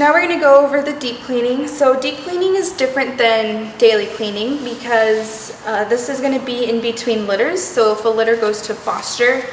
now we're going to go over the deep cleaning. So deep cleaning is different than daily cleaning because this is going to be in between litters. So if a litter goes to foster,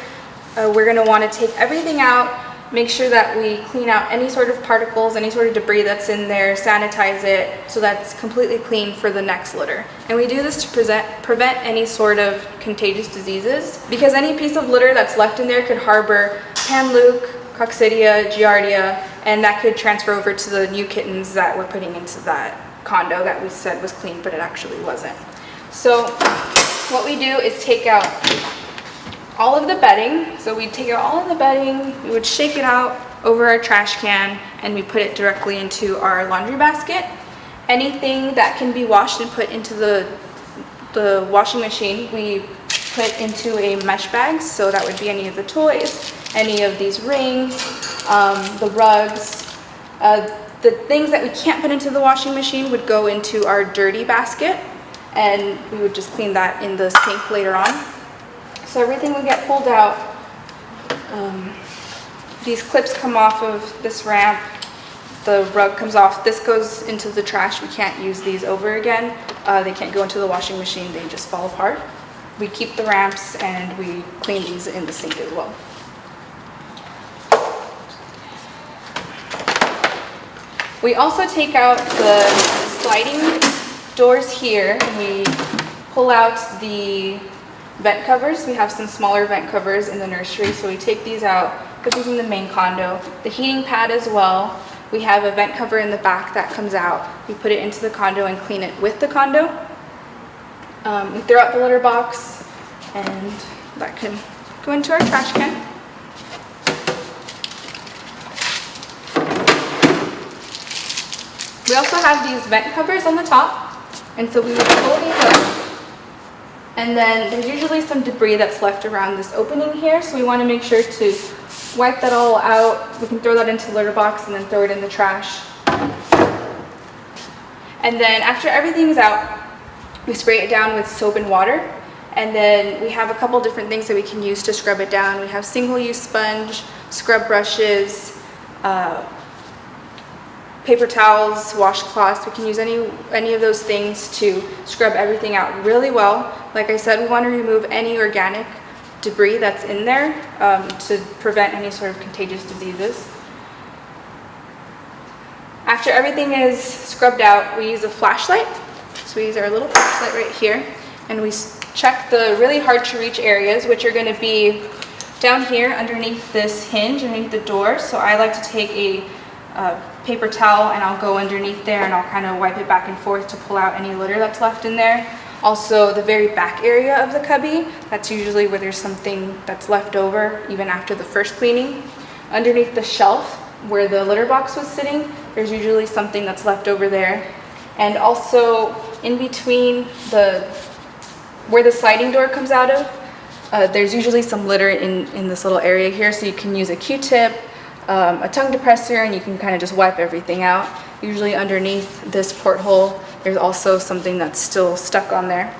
we're going to want to take everything out, make sure that we clean out any sort of particles, any sort of debris that's in there, sanitize it so that's completely clean for the next litter. And we do this to prevent any sort of contagious diseases, because any piece of litter that's left in there could harbor Panleuk, Coccidia, Giardia, and that could transfer over to the new kittens that we're putting into that condo that we said was clean, but it actually wasn't. So what we do is take out all of the bedding. So we take out all of the bedding, we would shake it out over our trash can, and we put it directly into our laundry basket. Anything that can be washed and put into the washing machine, we put into a mesh bag. So that would be any of the toys, any of these rings, the rugs. The things that we can't put into the washing machine would go into our dirty basket, and we would just clean that in the sink later on. So everything will get pulled out. These clips come off of this ramp. The rug comes off. This goes into the trash. We can't use these over again. They can't go into the washing machine. They just fall apart. We keep the ramps and we clean these in the sink as well. We also take out the sliding doors here and we pull out the vent covers. We have some smaller vent covers in the nursery, so we take these out, put these in the main condo. The heating pad as well. We have a vent cover in the back that comes out. We put it into the condo and clean it with the condo. We throw out the litter box, and that can go into our trash can. We also have these vent covers on the top, and so we would pull these up. And then there's usually some debris that's left around this opening here, so we want to make sure to wipe that all out. We can throw that into the litter box and then throw it in the trash. And then after everything's out, we spray it down with soap and water. And then we have a couple different things that we can use to scrub it down. We have single-use sponge, scrub brushes, paper towels, washcloths. We can use any of those things to scrub everything out really well. Like I said, we want to remove any organic debris that's in there to prevent any sort of contagious diseases. After everything is scrubbed out, we use a flashlight. So we use our little flashlight right here, and we check the really hard to reach areas, which are going to be down here underneath this hinge, underneath the door. So I like to take a paper towel and I'll go underneath there and I'll kind of wipe it back and forth to pull out any litter that's left in there. Also the very back area of the cubby, that's usually where there's something that's left over even after the first cleaning. Underneath the shelf where the litter box was sitting, there's usually something that's left over there. And also in between where the sliding door comes out of, there's usually some litter in this little area here, so you can use a Q-tip, a tongue depressor, and you can kind of just wipe everything out. Usually underneath this porthole, there's also something that's still stuck on there.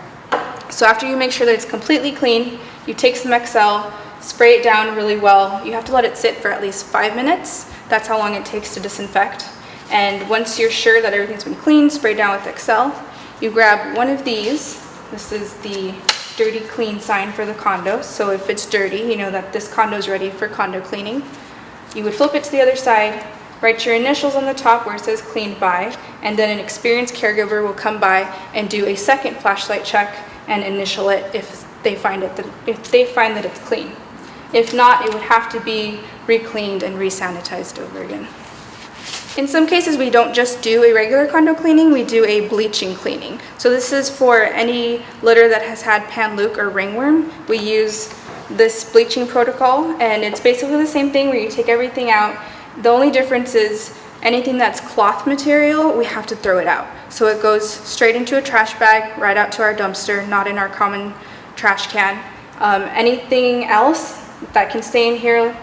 So after you make sure that it's completely clean, you take some XL, spray it down really well. You have to let it sit for at least 5 minutes. That's how long it takes to disinfect. And once you're sure that everything's been cleaned, spray down with XL, you grab one of these. This is the dirty clean sign for the condo. So if it's dirty, you know that this condo is ready for condo cleaning. You would flip it to the other side, write your initials on the top where it says cleaned by, and then an experienced caregiver will come by and do a second flashlight check and initial it if they find that it's clean. If not, it would have to be re-cleaned and re-sanitized over again. In some cases, we don't just do a regular condo cleaning, we do a bleaching cleaning. So this is for any litter that has had Panleuk or ringworm. We use this bleaching protocol, and it's basically the same thing where you take everything out. The only difference is anything that's cloth material, we have to throw it out. So it goes straight into a trash bag, right out to our dumpster, not in our common trash can. Anything else that can stay in here,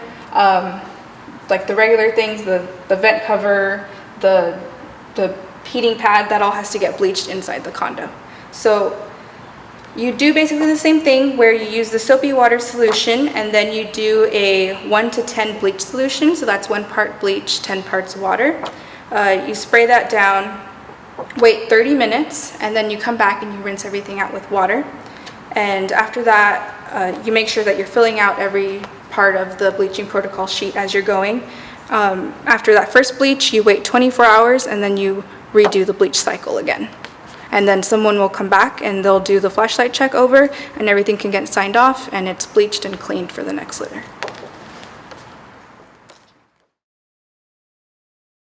like the regular things, the vent cover, the heating pad, that all has to get bleached inside the condo. So you do basically the same thing where you use the soapy water solution and then you do a 1 to 10 bleach solution. So that's 1 part bleach, 10 parts water. You spray that down, wait 30 minutes, and then you come back and you rinse everything out with water. And after that, you make sure that you're filling out every part of the bleaching protocol sheet as you're going. After that first bleach, you wait 24 hours and then you redo the bleach cycle again. And then someone will come back and they'll do the flashlight check over, and everything can get signed off, and it's bleached and cleaned for the next litter.